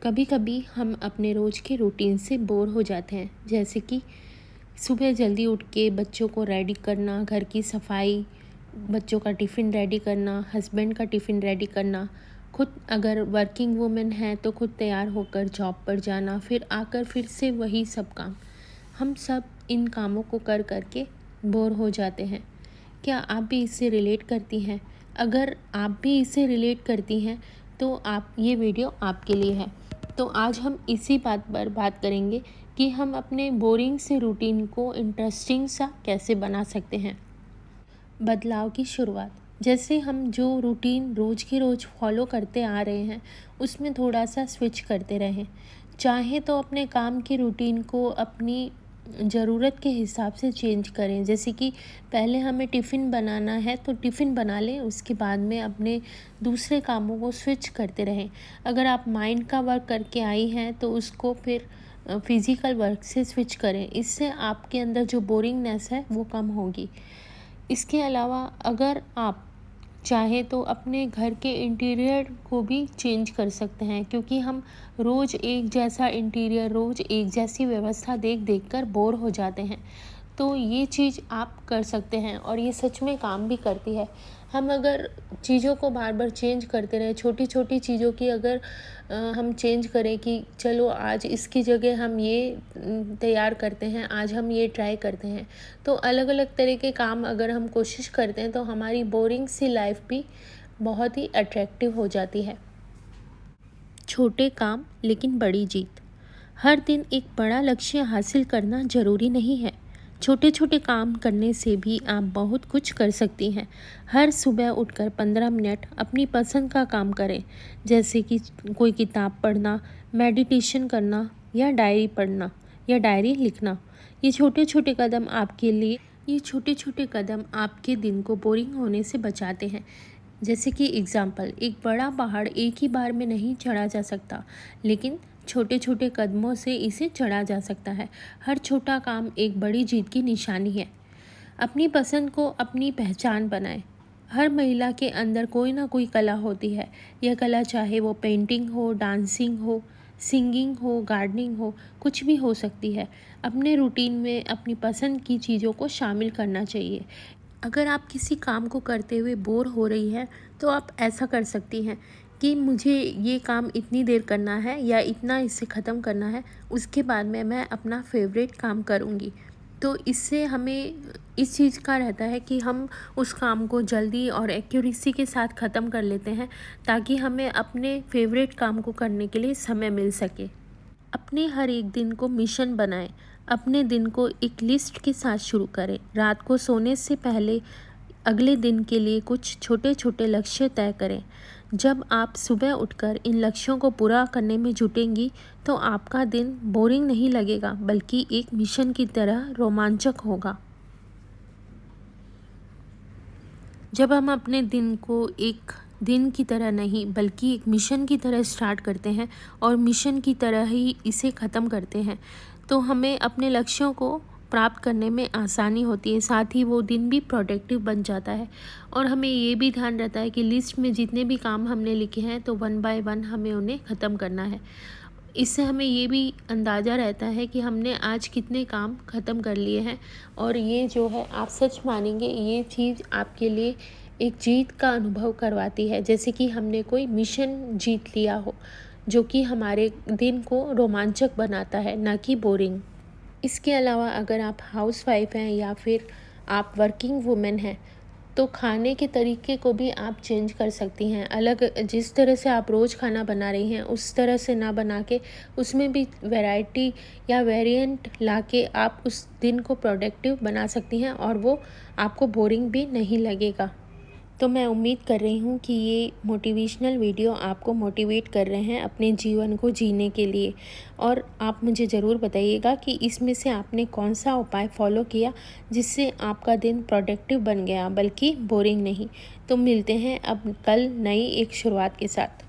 कभी कभी हम अपने रोज़ के रूटीन से बोर हो जाते हैं, जैसे कि सुबह जल्दी उठ के बच्चों को रेडी करना, घर की सफाई, बच्चों का टिफ़िन रेडी करना, हस्बैंड का टिफ़िन रेडी करना, खुद अगर वर्किंग वुमेन है तो खुद तैयार होकर जॉब पर जाना, फिर आकर फिर से वही सब काम। हम सब इन कामों को कर कर के बोर हो जाते हैं। क्या आप भी इससे रिलेट करती हैं? अगर आप भी इससे रिलेट करती हैं तो आप ये वीडियो आपके लिए है। तो आज हम इसी बात पर बात करेंगे कि हम अपने बोरिंग से रूटीन को इंटरेस्टिंग सा कैसे बना सकते हैं। बदलाव की शुरुआत, जैसे हम जो रूटीन रोज़ के रोज़ फॉलो करते आ रहे हैं उसमें थोड़ा सा स्विच करते रहें। चाहे तो अपने काम की रूटीन को अपनी ज़रूरत के हिसाब से चेंज करें, जैसे कि पहले हमें टिफ़िन बनाना है तो टिफ़िन बना लें, उसके बाद में अपने दूसरे कामों को स्विच करते रहें। अगर आप माइंड का वर्क करके आई हैं तो उसको फिर फिज़िकल वर्क से स्विच करें। इससे आपके अंदर जो बोरिंगनेस है वो कम होगी। इसके अलावा अगर आप चाहे तो अपने घर के इंटीरियर को भी चेंज कर सकते हैं, क्योंकि हम रोज़ एक जैसा इंटीरियर, रोज़ एक जैसी व्यवस्था देख देख कर बोर हो जाते हैं। तो ये चीज़ आप कर सकते हैं और ये सच में काम भी करती है। हम अगर चीज़ों को बार बार चेंज करते रहें, छोटी छोटी चीज़ों की अगर हम चेंज करें कि चलो आज इसकी जगह हम ये तैयार करते हैं, आज हम ये ट्राई करते हैं, तो अलग अलग तरह के काम अगर हम कोशिश करते हैं तो हमारी बोरिंग सी लाइफ भी बहुत ही अट्रैक्टिव हो जाती है। छोटे काम लेकिन बड़ी जीत। हर दिन एक बड़ा लक्ष्य हासिल करना जरूरी नहीं है। छोटे छोटे काम करने से भी आप बहुत कुछ कर सकती हैं। हर सुबह उठकर 15 मिनट अपनी पसंद का काम करें, जैसे कि कोई किताब पढ़ना, मेडिटेशन करना या डायरी पढ़ना या डायरी लिखना। ये छोटे छोटे कदम आपके दिन को बोरिंग होने से बचाते हैं। जैसे कि एग्ज़ाम्पल, एक बड़ा पहाड़ एक ही बार में नहीं चढ़ा जा सकता, लेकिन छोटे छोटे कदमों से इसे चढ़ा जा सकता है। हर छोटा काम एक बड़ी जीत की निशानी है। अपनी पसंद को अपनी पहचान बनाएं। हर महिला के अंदर कोई ना कोई कला होती है। यह कला चाहे वो पेंटिंग हो, डांसिंग हो, सिंगिंग हो, गार्डनिंग हो, कुछ भी हो सकती है। अपने रूटीन में अपनी पसंद की चीज़ों को शामिल करना चाहिए। अगर आप किसी काम को करते हुए बोर हो रही हैं तो आप ऐसा कर सकती हैं कि मुझे ये काम इतनी देर करना है या इतना इससे ख़त्म करना है, उसके बाद में मैं अपना फेवरेट काम करूँगी। तो इससे हमें इस चीज़ का रहता है कि हम उस काम को जल्दी और एक्यूरेसी के साथ ख़त्म कर लेते हैं, ताकि हमें अपने फेवरेट काम को करने के लिए समय मिल सके। अपने हर एक दिन को मिशन बनाएं। अपने दिन को एक लिस्ट के साथ शुरू करें। रात को सोने से पहले अगले दिन के लिए कुछ छोटे छोटे लक्ष्य तय करें। जब आप सुबह उठकर इन लक्ष्यों को पूरा करने में जुटेंगी तो आपका दिन बोरिंग नहीं लगेगा, बल्कि एक मिशन की तरह रोमांचक होगा। जब हम अपने दिन को एक दिन की तरह नहीं बल्कि एक मिशन की तरह स्टार्ट करते हैं और मिशन की तरह ही इसे ख़त्म करते हैं, तो हमें अपने लक्ष्यों को प्राप्त करने में आसानी होती है। साथ ही वो दिन भी प्रोडक्टिव बन जाता है और हमें ये भी ध्यान रहता है कि लिस्ट में जितने भी काम हमने लिखे हैं तो 1 बाय 1 हमें उन्हें ख़त्म करना है। इससे हमें ये भी अंदाज़ा रहता है कि हमने आज कितने काम ख़त्म कर लिए हैं, और ये जो है आप सच मानेंगे, ये चीज़ आपके लिए एक जीत का अनुभव करवाती है, जैसे कि हमने कोई मिशन जीत लिया हो, जो कि हमारे दिन को रोमांचक बनाता है, ना कि बोरिंग। इसके अलावा अगर आप हाउसवाइफ हैं या फिर आप वर्किंग वुमेन हैं तो खाने के तरीके को भी आप चेंज कर सकती हैं। अलग जिस तरह से आप रोज़ खाना बना रही हैं उस तरह से ना बना के उसमें भी वैरायटी या वेरिएंट ला के आप उस दिन को प्रोडक्टिव बना सकती हैं और वो आपको बोरिंग भी नहीं लगेगा। तो मैं उम्मीद कर रही हूँ कि ये मोटिवेशनल वीडियो आपको मोटिवेट कर रहे हैं अपने जीवन को जीने के लिए, और आप मुझे ज़रूर बताइएगा कि इसमें से आपने कौन सा उपाय फॉलो किया जिससे आपका दिन प्रोडक्टिव बन गया, बल्कि बोरिंग नहीं। तो मिलते हैं अब कल नई एक शुरुआत के साथ।